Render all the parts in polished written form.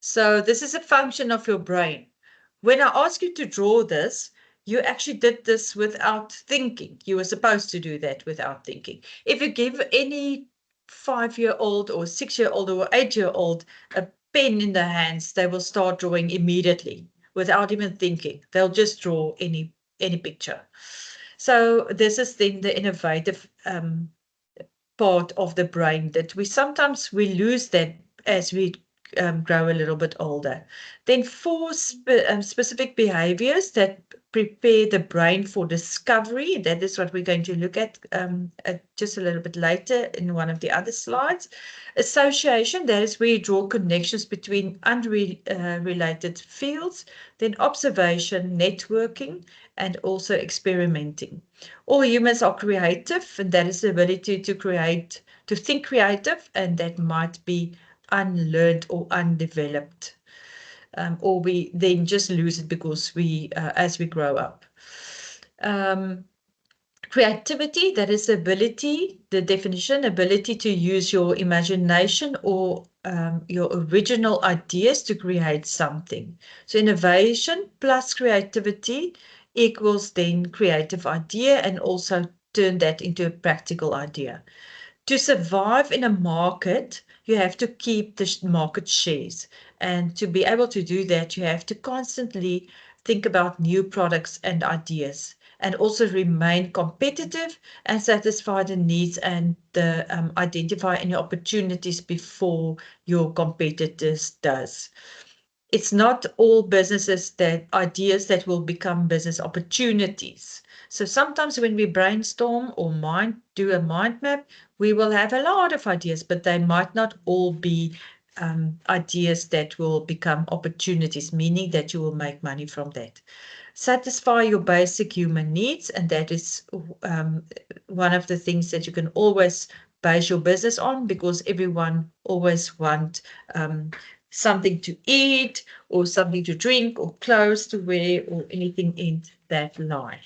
So this is a function of your brain. When I ask you to draw this, you actually did this without thinking. You were supposed to do that without thinking. If you give any 5-year-old or 6-year-old or 8-year-old a pen in their hands, they will start drawing immediately without even thinking. They'll just draw any picture. So this is then the innovative part of the brain that we lose that as we grow a little bit older. Then four specific behaviors that prepare the brain for discovery. That is what we're going to look at just a little bit later in one of the other slides. Association, that is where you draw connections between unrelated fields. Then observation, networking, and also experimenting. All humans are creative, and that is the ability to think creative, and that might be unlearned or undeveloped, or we then just lose it because as we grow up. Creativity, that is the definition, ability to use your imagination or your original ideas to create something. So innovation plus creativity equals then creative idea, and also turn that into a practical idea. To survive in a market, you have to keep the market shares. And to be able to do that, you have to constantly think about new products and ideas, and also remain competitive and satisfy the needs and identify any opportunities before your competitors does. It's not all ideas that will become business opportunities. So sometimes when we brainstorm or do a mind map, we will have a lot of ideas, but they might not all be ideas that will become opportunities, meaning that you will make money from that. Satisfy your basic human needs, and that is one of the things that you can always base your business on, because everyone always want something to eat or something to drink or clothes to wear or anything in that line.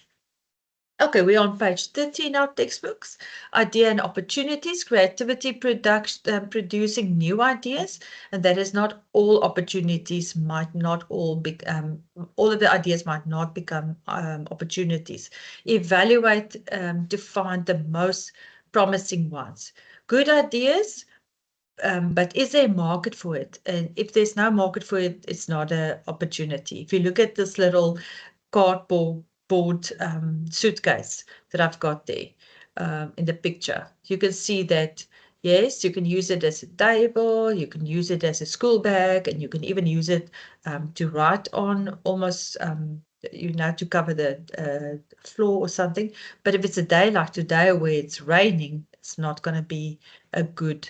Okay, we're on page 30 in our textbooks. Idea and opportunities, creativity, producing new ideas, and that is not all opportunities might not all be, all of the ideas might not become opportunities. Evaluate to find the most promising ones. Good ideas, but is there a market for it? And if there's no market for it, it's not an opportunity. If you look at this little cardboard suitcase that I've got there in the picture, you can see that, yes, you can use it as a table, you can use it as a school bag, and you can even use it to write on, almost to cover the floor or something. But if it's a day like today where it's raining, it's not going to be a good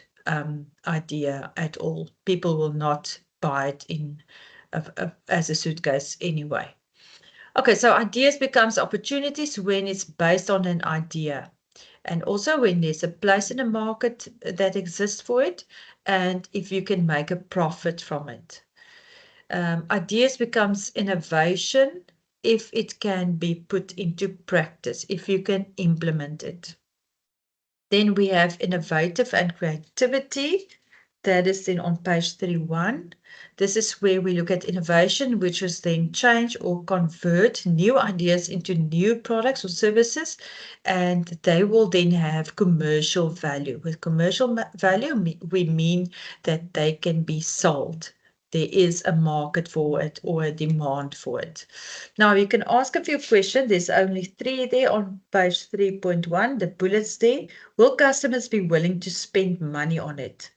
idea at all. People will not buy it as a suitcase anyway. Okay, so ideas becomes opportunities when it's based on an idea, and also when there's a place in the market that exists for it, and if you can make a profit from it. Ideas becomes innovation if it can be put into practice, if you can implement it. Then we have innovative and creativity. That is then on page 31. This is where we look at innovation, which is then change or convert new ideas into new products or services, and they will then have commercial value. With commercial value, we mean that they can be sold. There is a market for it or a demand for it. Now, you can ask a few questions. There's only 3 there on page 3.1, the bullets there. Will customers be willing to spend money on it?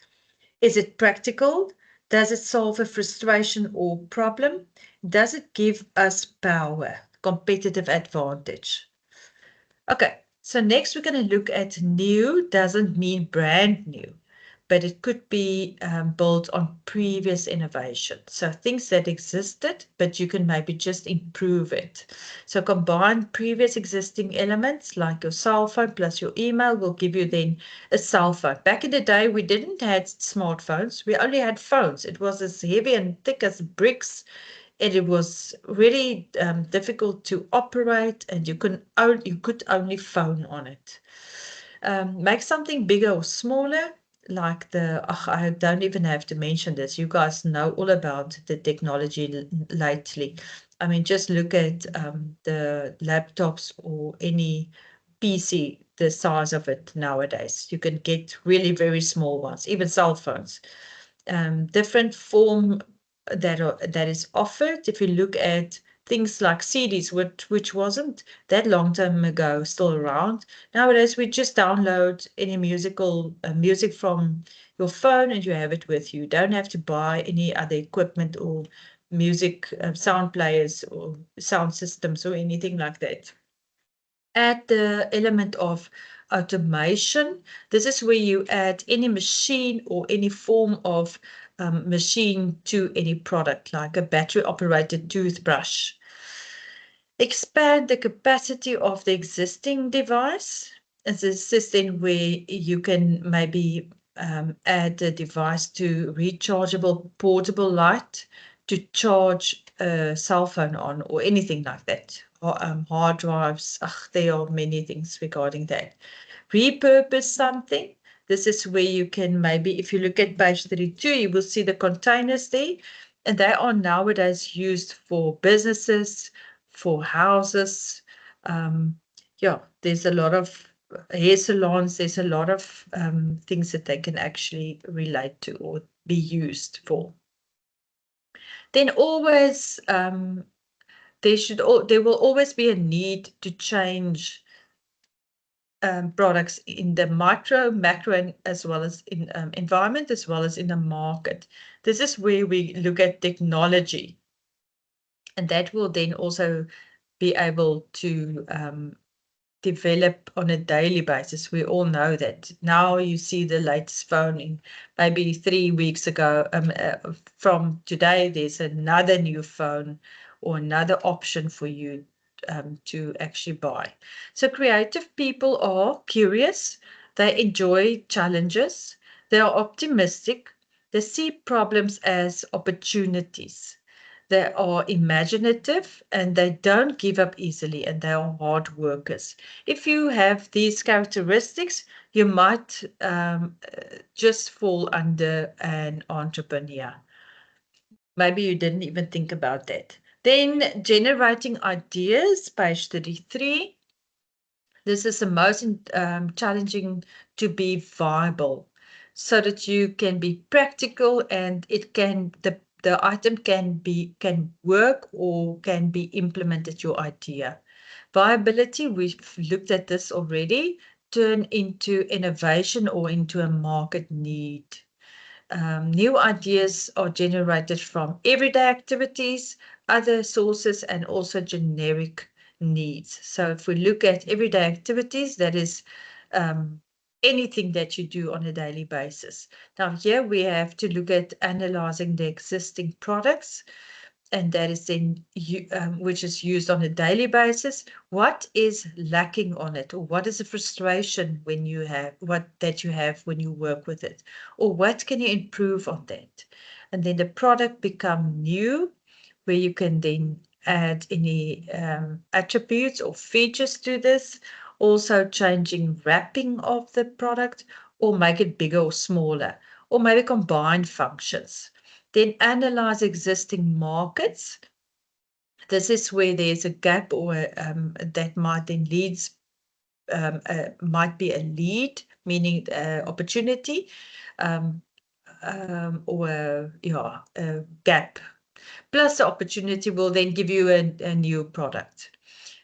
Is it practical? Does it solve a frustration or problem? Does it give us power, competitive advantage? Okay, so next we're going to look at new doesn't mean brand new, but it could be built on previous innovation. So things that existed, but you can maybe just improve it. So combine previous existing elements like your cell phone plus your email will give you then a cell phone. Back in the day, we didn't have smartphones. We only had phones. It was as heavy and thick as bricks. And it was really difficult to operate, and you could only phone on it. Make something bigger or smaller. like I don't even have to mention this. You guys know all about the technology lately. I mean, just look at the laptops or any PC, the size of it nowadays. You can get really very small ones, even cell phones. Different form that is offered. If you look at things like CDs, which wasn't that long time ago still around. Nowadays, we just download any music from your phone and you have it with you. You don't have to buy any other equipment or music sound players or sound systems or anything like that. Add the element of automation. This is where you add any machine or any form of machine to any product, like a battery-operated toothbrush. Expand the capacity of the existing device. This is then where you can maybe add the device to rechargeable portable light to charge a cell phone on or anything like that. Or, hard drives, there are many things regarding that. Repurpose something. This is where you can maybe, if you look at page 32, you will see the containers there. And they are nowadays used for businesses, for houses. Yeah, there's a lot of hair salons. There's a lot of things that they can actually relate to or be used for. Then always, there will always be a need to change products in the micro, macro, and as well as in environment, as well as in the market. This is where we look at technology, and that will then also be able to develop on a daily basis. We all know that now you see the latest phone in maybe 3 weeks ago. From today, there's another new phone or another option for you to actually buy. So creative people are curious. They enjoy challenges. They are optimistic. They see problems as opportunities. They are imaginative and they don't give up easily and they are hard workers. If you have these characteristics, you might just fall under an entrepreneur. Maybe you didn't even think about that. Then generating ideas, page 33. This is the most challenging to be viable so that you can be practical and the item can work or can be implemented, your idea. Viability, we've looked at this already, turn into innovation or into a market need. New ideas are generated from everyday activities, other sources, and also generic needs. So if we look at everyday activities, that is anything that you do on a daily basis. Now here we have to look at analyzing the existing products, and that is then which is used on a daily basis. What is lacking on it, or what is the frustration when you have when you work with it, or what can you improve on that? And then the product become new, where you can then add any attributes or features to this, also changing wrapping of the product, or make it bigger or smaller, or maybe combine functions. Then analyze existing markets. This is where there's a gap or that might then might be a lead, meaning opportunity, or a gap. Plus the opportunity will then give you a new product.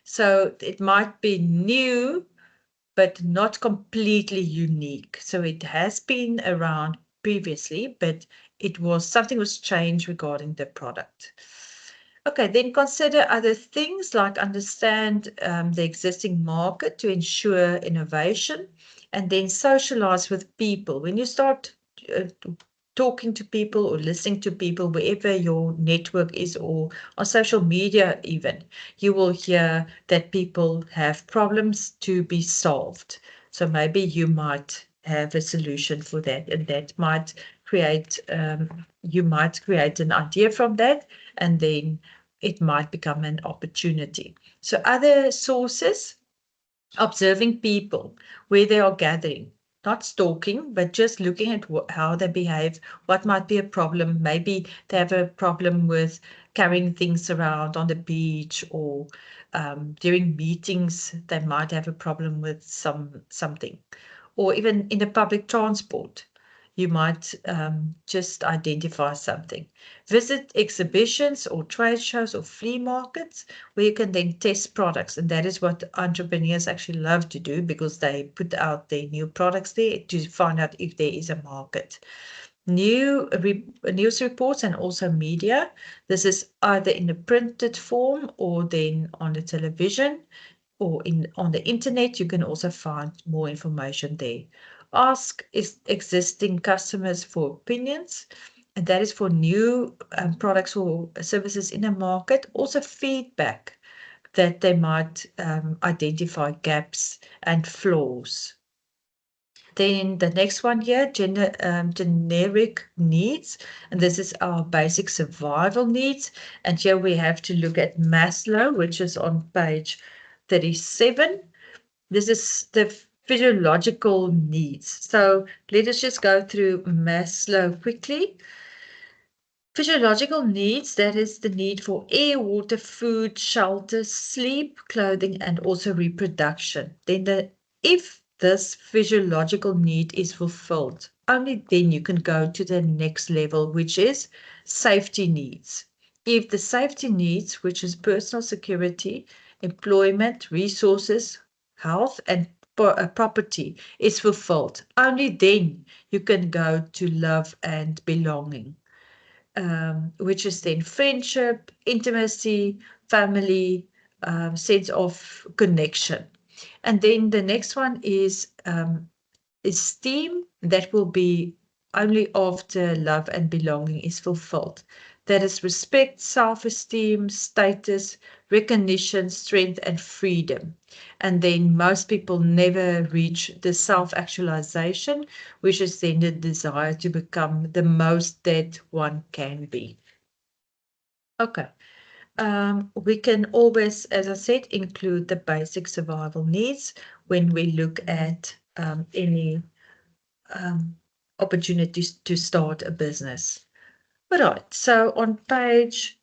So it might be new, but not completely unique. So it has been around previously, but something was changed regarding the product. Okay, then consider other things like understand the existing market to ensure innovation, and then socialize with people. When you start talking to people or listening to people, wherever your network is or on social media even, you will hear that people have problems to be solved. So maybe you might have a solution for that, and that might create, you might create an idea from that, and then it might become an opportunity. So other sources, observing people, where they are gathering. not stalking, but just looking at how they behave, what might be a problem. Maybe they have a problem with carrying things around on the beach, or during meetings, they might have a problem with something. Or even in the public transport, you might just identify something. Visit exhibitions or trade shows or flea markets where you can then test products. And that is what entrepreneurs actually love to do, because they put out their new products there to find out if there is a market. News reports and also media. This is either in a printed form or then on the television, or on the internet. You can also find more information there. Ask existing customers for opinions, and that is for new products or services in a market. Also feedback that they might identify gaps and flaws. Then the next one here, generic needs, and this is our basic survival needs. And here we have to look at Maslow, which is on page 37. This is the physiological needs. So let us just go through Maslow quickly. Physiological needs, that is the need for air, water, food, shelter, sleep, clothing, and also reproduction. Then if this physiological need is fulfilled, only then you can go to the next level, which is safety needs. If the safety needs, which is personal security, employment, resources, health, and property, is fulfilled, only then you can go to love and belonging. Which is then friendship, intimacy, family, sense of connection. And then the next one is esteem. That will be only after love and belonging is fulfilled. That is respect, self-esteem, status, recognition, strength, and freedom. And then most people never reach the self-actualization, which is then the desire to become the most that one can be. Okay. We can always, as I said, include the basic survival needs when we look at any opportunities to start a business. All right, so on page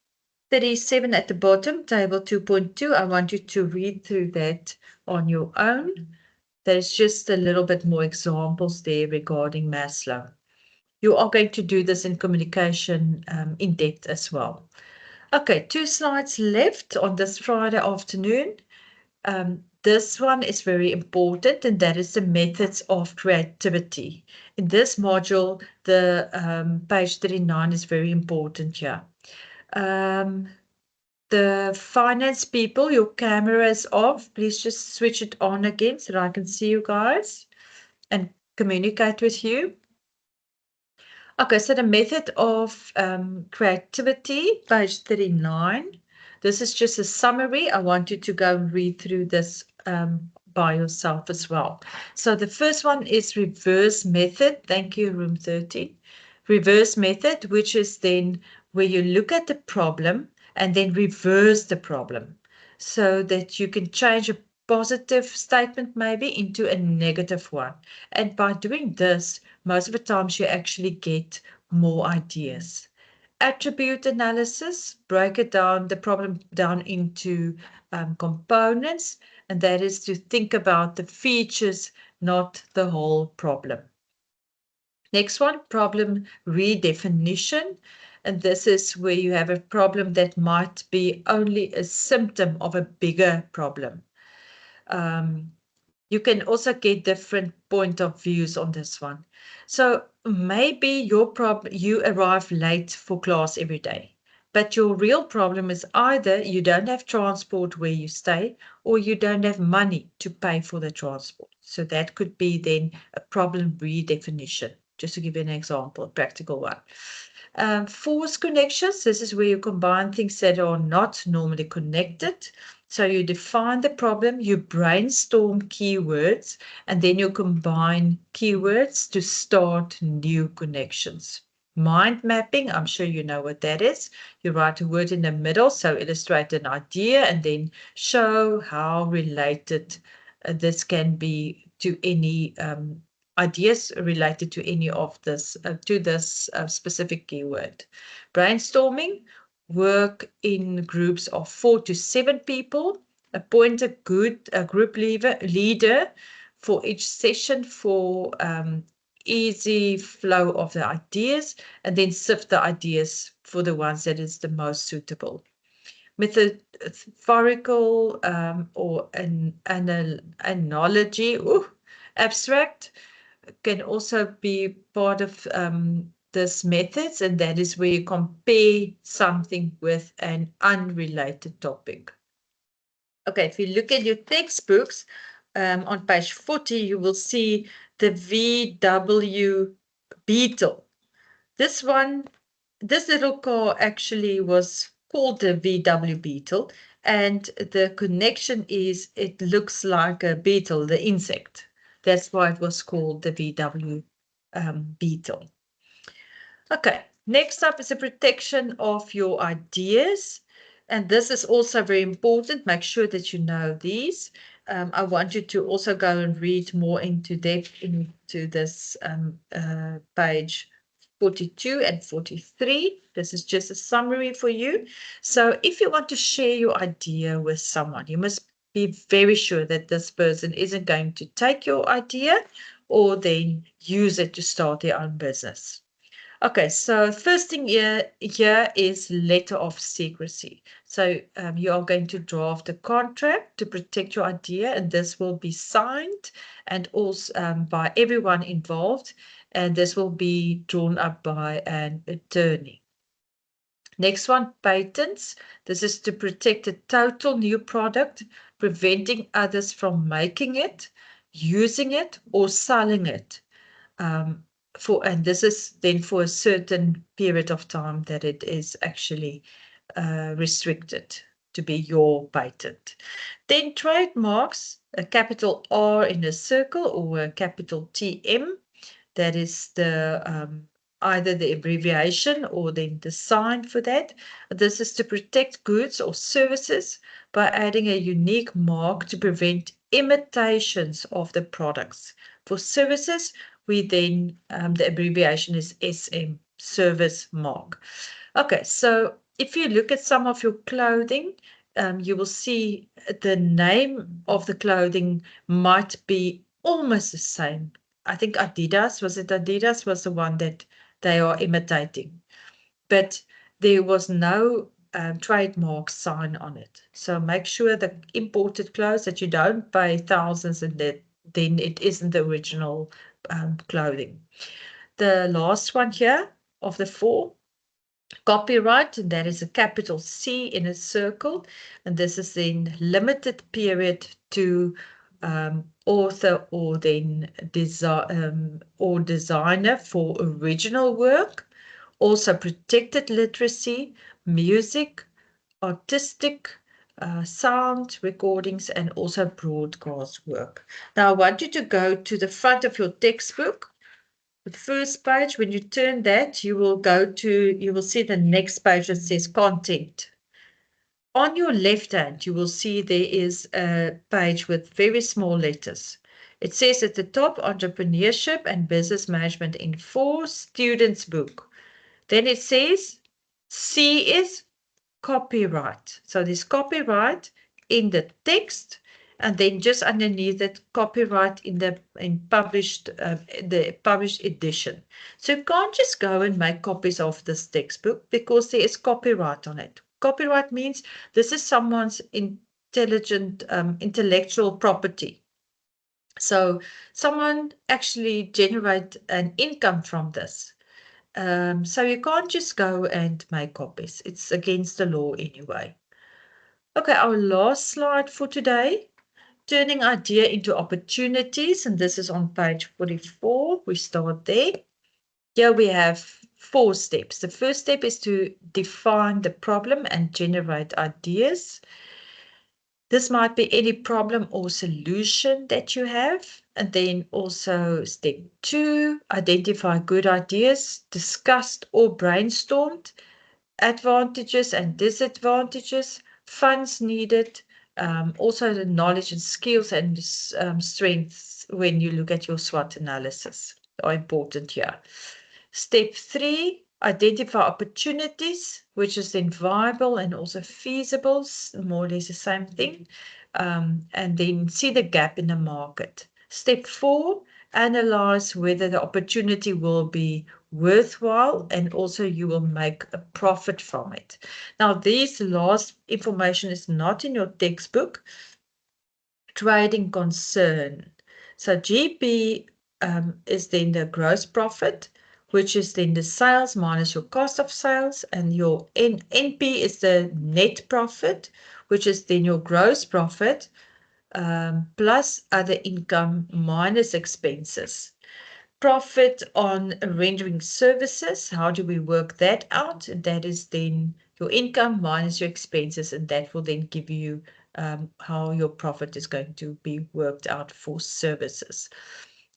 37 at the bottom, table 2.2, I want you to read through that on your own. There's just a little bit more examples there regarding Maslow. You are going to do this in communication in depth as well. Okay, 2 slides left on this Friday afternoon. This one is very important, and that is the methods of creativity. In this module, the page 39 is very important here. The finance people, your camera is off. Please just switch it on again so that I can see you guys and communicate with you. Okay, so the method of creativity, page 39. This is just a summary. I want you to go and read through this by yourself as well. So the first one is reverse method. Thank you, room 13. Reverse method, which is then where you look at the problem and then reverse the problem so that you can change a positive statement maybe into a negative one. And by doing this, most of the times you actually get more ideas. Attribute analysis, break it down, the problem down into components, and that is to think about the features, not the whole problem. Next one, problem redefinition. And this is where you have a problem that might be only a symptom of a bigger problem. You can also get different point of views on this one. So maybe your problem, you arrive late for class every day, but your real problem is either you don't have transport where you stay, or you don't have money to pay for the transport. So that could be then a problem redefinition, just to give you an example, a practical one. Force connections, this is where you combine things that are not normally connected. So you define the problem, you brainstorm keywords, and then you combine keywords to start new connections. Mind mapping, I'm sure you know what that is. You write a word in the middle, so illustrate an idea and then show how related this can be to any ideas related to any of this, specific keyword. Brainstorming, work in groups of 4 to 7 people, appoint a group leader for each session for easy flow of the ideas, and then sift the ideas for the ones that is the most suitable. Metaphorical or an analogy, abstract, can also be part of this methods, and that is where you compare something with an unrelated topic. Okay, if you look at your textbooks, on page 40, you will see the VW Beetle. This little car actually was called the VW Beetle, and the connection is it looks like a beetle, the insect. That's why it was called the VW Beetle. Okay, next up is the protection of your ideas. And this is also very important. Make sure that you know these. I want you to also go and read more into depth into this page 42 and 43. This is just a summary for you. So if you want to share your idea with someone, you must be very sure that this person isn't going to take your idea or then use it to start their own business. Okay, so first thing here is letter of secrecy. So you are going to draft a contract to protect your idea, and this will be signed and also by everyone involved, and this will be drawn up by an attorney. Next one, patents. This is to protect a total new product, preventing others from making it, using it, or selling it. And this is then for a certain period of time that it is actually restricted to be your patent. Then trademarks, a capital R in a circle or a capital TM, that is the either the abbreviation or then the sign for that. This is to protect goods or services by adding a unique mark to prevent imitations of the products. For services, we then, the abbreviation is SM, service mark. Okay, so if you look at some of your clothing, you will see the name of the clothing might be almost the same. I think Adidas was the one that they are imitating, but there was no trademark sign on it. So make sure the imported clothes that you don't pay thousands and that then it isn't the original clothing. The last one here of the 4, copyright, and that is a capital C in a circle, and this is in limited period to author or then designer for original work. Also protected literacy, music, artistic, sound recordings, and also broadcast work. Now I want you to go to the front of your textbook. The first page, when you turn that, you will see the next page that says content. On your left hand, you will see there is a page with very small letters. It says at the top, entrepreneurship and business management in 4 students book. Then it says C is copyright. So there's copyright in the text, and then just underneath it, copyright in the published edition. So you can't just go and make copies of this textbook because there is copyright on it. Copyright means this is someone's intellectual property. So someone actually generate an income from this. So you can't just go and make copies. It's against the law anyway. Okay, our last slide for today, turning idea into opportunities, and this is on page 44. We start there. Here we have 4 steps. The first step is to define the problem and generate ideas. This might be any problem or solution that you have. And then also step 2, identify good ideas, discussed or brainstormed, advantages and disadvantages, funds needed, also the knowledge and skills and strengths things when you look at your SWOT analysis are important here. Step 3, identify opportunities, which is then viable and also feasible, more or less the same thing, and then see the gap in the market. Step 4, analyze whether the opportunity will be worthwhile and also you will make a profit from it. Now, this last information is not in your textbook. Trading concern. So GP is then the gross profit, which is then the sales minus your cost of sales, and your NP is the net profit, which is then your gross profit plus other income minus expenses. Profit on rendering services, how do we work that out? And that is then your income minus your expenses, and that will then give you how your profit is going to be worked out for services.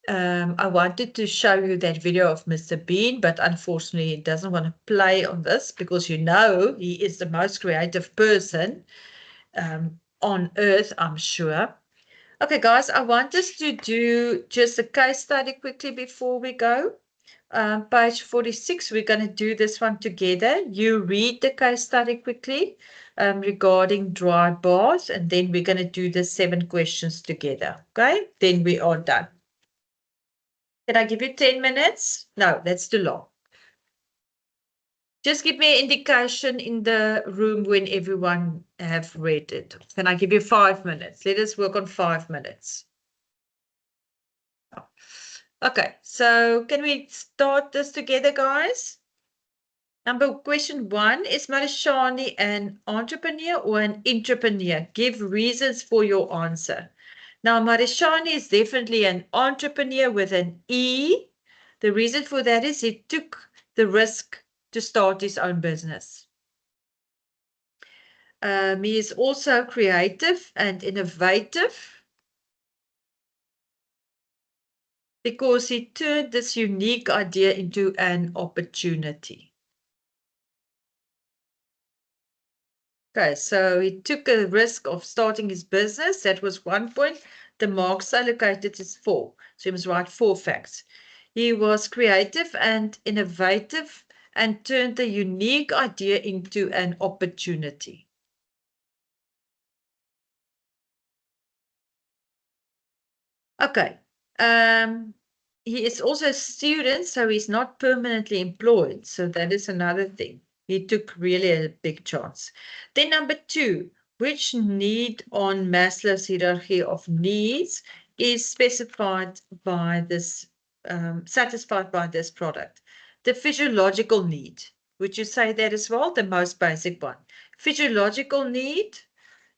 I wanted to show you that video of Mr. Bean, but unfortunately it doesn't want to play on this because you know he is the most creative person on earth, I'm sure. Okay, guys, I want us to do just a case study quickly before we go. Page 46, we're going to do this one together. You read the case study quickly regarding dry bars, and then we're going to do the 7 questions together. Okay, then we are done. Can I give you 10 minutes? No, that's too long. Just give me an indication in the room when everyone have read it. Can I give you 5 minutes? Let us work on 5 minutes. Okay, so can we start this together, guys? Question 1, is Marishani an entrepreneur or an entrepreneur? Give reasons for your answer. Now, Marishani is definitely an entrepreneur with an E. The reason for that is he took the risk to start his own business. He is also creative and innovative because he turned this unique idea into an opportunity. Okay, so he took a risk of starting his business. That was 1 point. The marks allocated is 4. So he must write 4 facts. He was creative and innovative and turned the unique idea into an opportunity. Okay. He is also a student, so he's not permanently employed. So that is another thing. He took really a big chance. Then number 2, which need on Maslow's hierarchy of needs is specified by this, satisfied by this product? The physiological need. Would you say that as well? The most basic one. Physiological need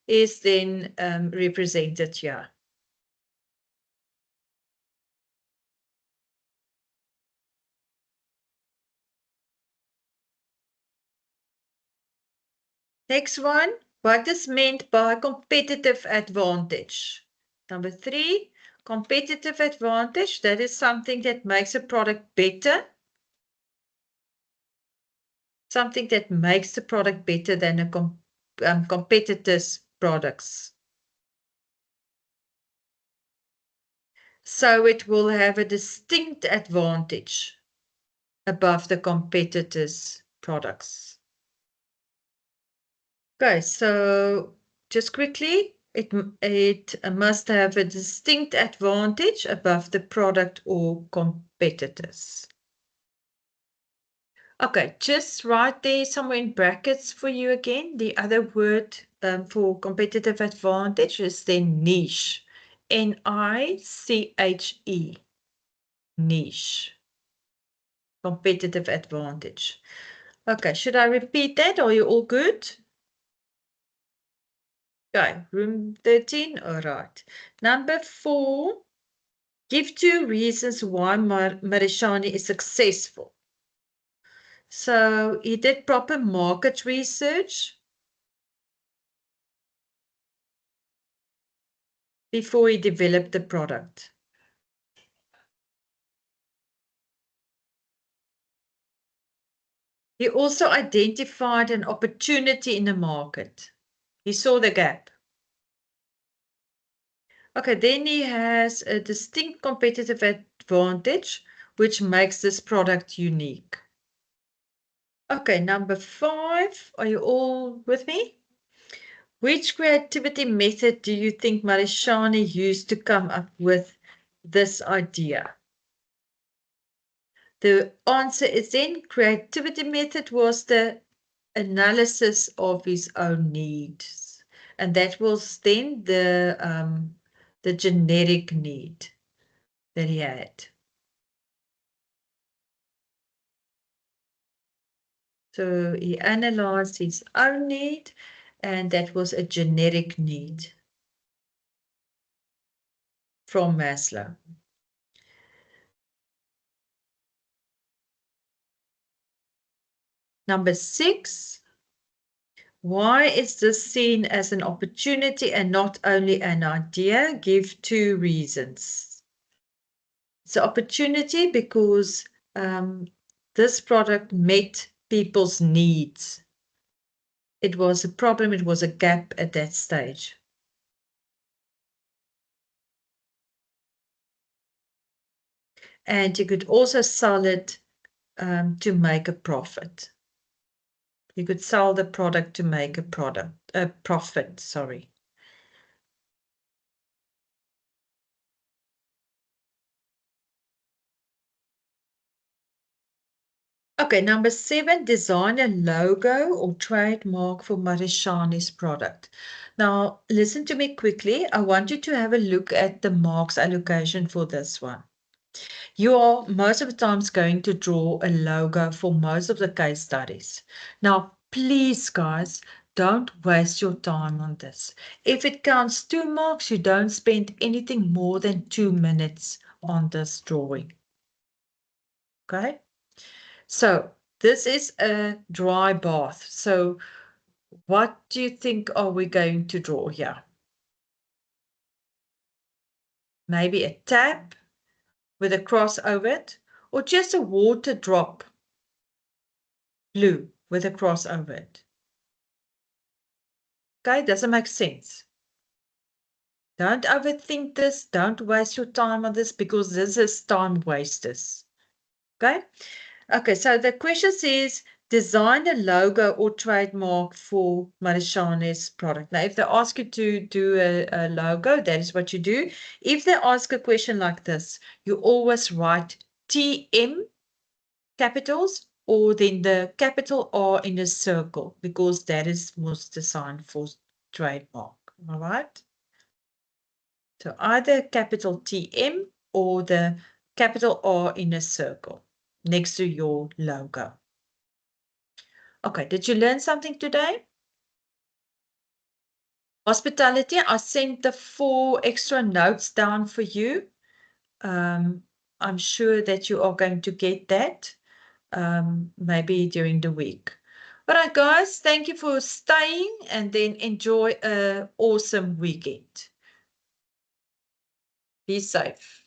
is then represented here. Next one, what is meant by competitive advantage? Number 3, competitive advantage, that is something that makes a product better. Something that makes the product better than a competitor's products. So it will have a distinct advantage above the competitor's products. Okay, so just quickly, it must have a distinct advantage above the product or competitors. Okay, just write there somewhere in brackets for you again. The other word for competitive advantage is then niche. N-I-C-H-E. Niche. Competitive advantage. Okay, should I repeat that? Are you all good? Okay, room 13, all right. Number 4, give 2 reasons why Marishani is successful. So he did proper market research before he developed the product. He also identified an opportunity in the market. He saw the gap. Okay, then he has a distinct competitive advantage, which makes this product unique. Okay, number 5. Are you all with me? Which creativity method do you think Marishani used to come up with this idea? The answer is then creativity method was the analysis of his own needs. And that was then the generic need that he had. So he analyzed his own need, and that was a generic need from Maslow. Number 6, why is this seen as an opportunity and not only an idea? Give 2 reasons. It's an opportunity because this product met people's needs. It was a problem, it was a gap at that stage. And you could also sell it to make a profit. You could sell the product to make a profit, sorry. Okay, number 7, design a logo or trademark for Marishani's product. Now, listen to me quickly. I want you to have a look at the marks allocation for this one. You are most of the times going to draw a logo for most of the case studies. Now, please, guys, don't waste your time on this. If it counts 2 marks, you don't spend anything more than 2 minutes on this drawing. Okay? So this is a dry bath. So what do you think are we going to draw here? Maybe a tap with a cross over it, or just a water drop, blue, with a cross over it. Okay, doesn't make sense. Don't overthink this. Don't waste your time on this because this is time wasters. Okay? Okay, so the question says, design a logo or trademark for Marishani's product. Now, if they ask you to do a logo, that is what you do. If they ask a question like this, you always write TM capitals or then the capital R in a circle because that was designed for trademark. All right? So either capital TM or the capital R in a circle next to your logo. Okay, did you learn something today? Hospitality, I sent the 4 extra notes down for you. I'm sure that you are going to get that maybe during the week. All right, guys, thank you for staying and then enjoy an awesome weekend. Be safe.